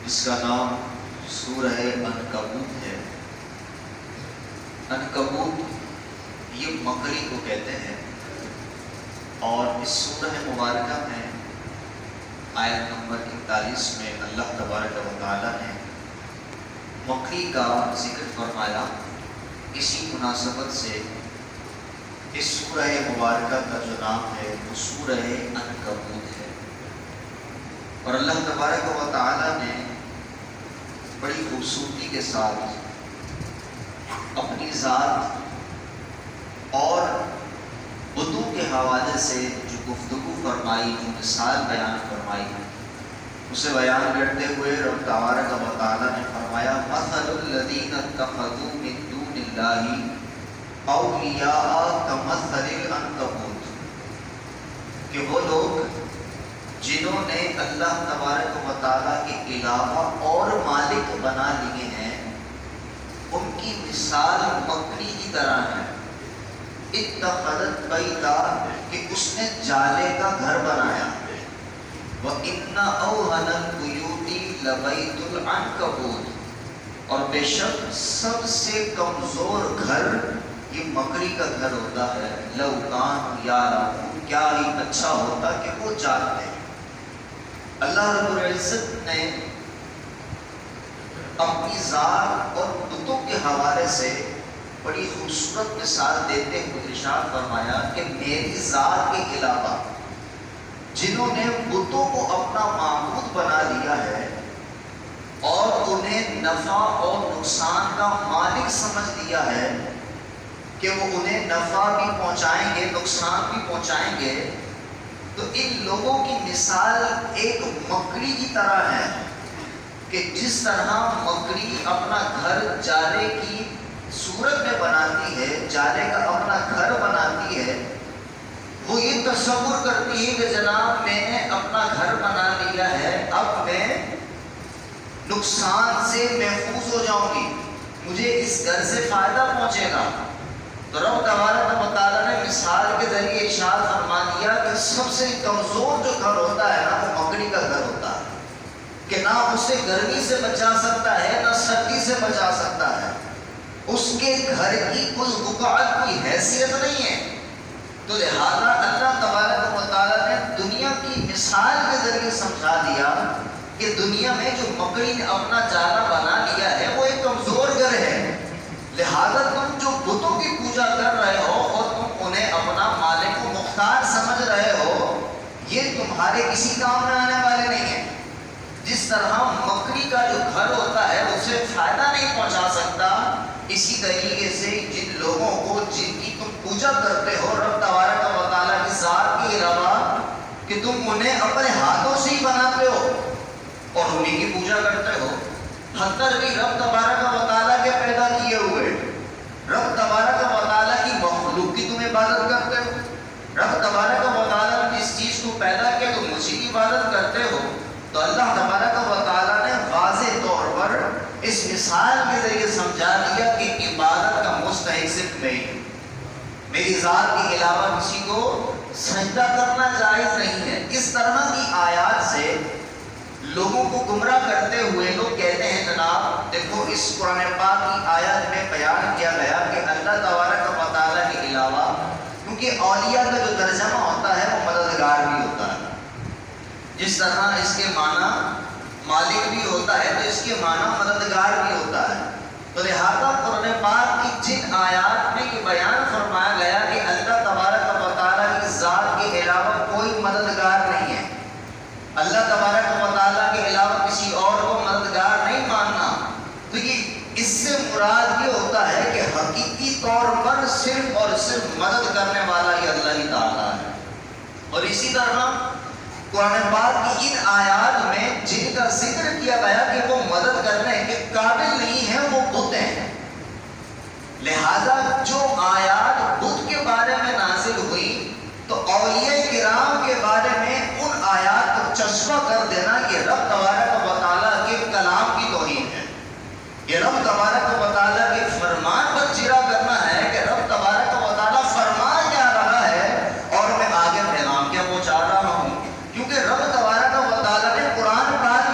جس کا نام سورہ عنکبوت ہے۔ عنکبوت یہ مکڑی کو کہتے ہیں، اور اس سورہ مبارکہ میں آیت نمبر 41 میں اللہ تبارک و تعالیٰ نے مکڑی کا ذکر فرمایا۔ اسی مناسبت سے اس سورہ مبارکہ کا جو نام ہے وہ سورہ عنکبوت ہے، اور اللہ تبارک و تعالیٰ نے بڑی خوبصورتی کے ساتھ اپنی ذات اور بتوں کے حوالے سے جو گفتگو فرمائی، جو مثال بیان فرمائی، اسے بیان کرتے ہوئے رب تبارک و تعالیٰ نے فرمایا مثل الذین اتخذوا من دون اللہ اولیاء کمثل العنکبوت، کہ وہ لوگ جنہوں نے اللہ تبارک و تعالیٰ کے علاوہ اور مالک بنا لیے ہیں، ان کی مثال مکڑی کی طرح ہے۔ اتخذت بیتا، کہ اس نے جالے کا گھر بنایا، وَإِنَّ أَوْهَنَ الْبُيُوتِ لَبَيْتُ الْعَنْكَبُوتِ، اور بے شک سب سے کمزور گھر یہ مکڑی کا گھر ہوتا ہے۔ لَوْ كَانُوا يَعْلَمُونَ، کیا ہی اچھا ہوتا کہ وہ جانتے۔ اللہ رب العزت نے اپنی ذات اور بتوں کے حوالے سے بڑی خوبصورت مثال دیتے ہوئے ارشاد فرمایا کہ میری ذات کے علاوہ جنہوں نے بتوں کو اپنا معبود بنا لیا ہے اور انہیں نفع اور نقصان کا مالک سمجھ لیا ہے کہ وہ انہیں نفع بھی پہنچائیں گے، نقصان بھی پہنچائیں گے، تو ان لوگوں کی مثال ایک مکڑی کی طرح ہے کہ جس طرح مکڑی اپنا گھر جالے کی صورت میں بناتی ہے، جالے کا اپنا گھر بناتی ہے، وہ یہ تصور کرتی ہے کہ جناب میں نے اپنا گھر بنا لیا ہے، اب میں نقصان سے محفوظ ہو جاؤں گی، مجھے اس گھر سے فائدہ پہنچے گا۔ تو رب تبارک و تعالیٰ نے مثال کے ذریعے ارشاد فرما دیا کہ سب سے کمزور جو گھر ہوتا ہے نا، وہ مکڑی کا گھر ہوتا ہے، کہ نہ اسے گرمی سے بچا سکتا ہے، نہ سردی سے بچا سکتا ہے، اس کے گھر کی اس بقعت کی حیثیت نہیں ہے۔ تو لہذا اللہ تبارک و تعالیٰ نے دنیا کی مثال کے ذریعے سمجھا دیا کہ دنیا میں جو مکڑی نے اپنا جالا بنا لیا ہے وہ ایک کمزور گھر ہے، لہذا تم جو بتوں کی پوجا کر رہے ہو اور تم انہیں اپنا مالک و مختار سمجھ رہے ہو، یہ تمہارے کسی کام میں آنے والے نہیں ہیں۔ جس طرح مکڑی کا جو گھر ہوتا ہے اسے فائدہ نہیں پہنچا سکتا، اسی طریقے سے جن لوگوں کو جن کی تم پوجا کرتے ہو رب تبارک و تعالیٰ کی ذات کے علاوہ، کہ تم انہیں اپنے ہاتھوں سے ہی بناتے ہو اور انہیں کی پوجا کرتے ہو، حتیٰ کہ رب تبارک و تعالیٰ کے پیدا کیے ہوئے رب تبارک و تعالیٰ کی مخلوق کی تم عبادت کرتے ہو، رب تبارک و تعالیٰ نے جس چیز کو پیدا کیا تم اسی کی عبادت کرتے ہو۔ تو اللہ تبارک و تعالیٰ نے واضح طور پر اس مثال کے ذریعے سمجھا دیا کہ عبادت کا مستحق صرف میں ہوں، میری ذات کے علاوہ کسی کو سجدہ کرنا جائز نہیں ہے۔ اس طرح کی آیات سے لوگوں کو گمراہ کرتے ہوئے لوگ کہتے ہیں جناب دیکھو اس قرآن پاک کی آیات میں بیان کیا گیا کہ اللہ تبارک و تعالیٰ کے علاوہ، کیونکہ اولیاء کا جو ترجمہ ہوتا ہے وہ مددگار بھی ہوتا ہے، جس طرح اس کے معنی مالک بھی ہوتا ہے تو اس کے معنی مددگار بھی ہوتا ہے۔ تو لہذا قرآن پاک کی جن آیات میں یہ بیان فرمایا گیا کہ اللہ تبارک و تعالیٰ کی ذات کے علاوہ کوئی مددگار نہیں ہے، اللہ تبارک و تعالیٰ کے علاوہ کسی اور کو مددگار نہیں ماننا، تو یہ اس سے مراد یہ ہوتا ہے کہ حقیقی طور پر صرف اور صرف مدد کرنے والا یہ اللہ ہی تعالیٰ ہے۔ اور اسی طرح قرآن پاک کی ان آیات میں جن کا ذکر کیا گیا کہ وہ مدد کرنے کے قابل نہیں ہیں وہ بت ہیں، لہذا جو آیات بت کے بارے میں نازل ہوئی تو اولیاء کرام کے بارے میں ان آیات کو چسپاں کر دینا یہ رب تبارک و تعالیٰ کے کلام کی توہین ہے، یہ رب تبارک و تعالیٰ کے فرمان پر چرا کرنا ہے کہ رب تبارک و تعالیٰ فرمان کیا رہا ہے اور میں آگے پیغام کیا پہنچا رہا ہوں، کیونکہ رب تبارک و تعالیٰ نے قرآن پاک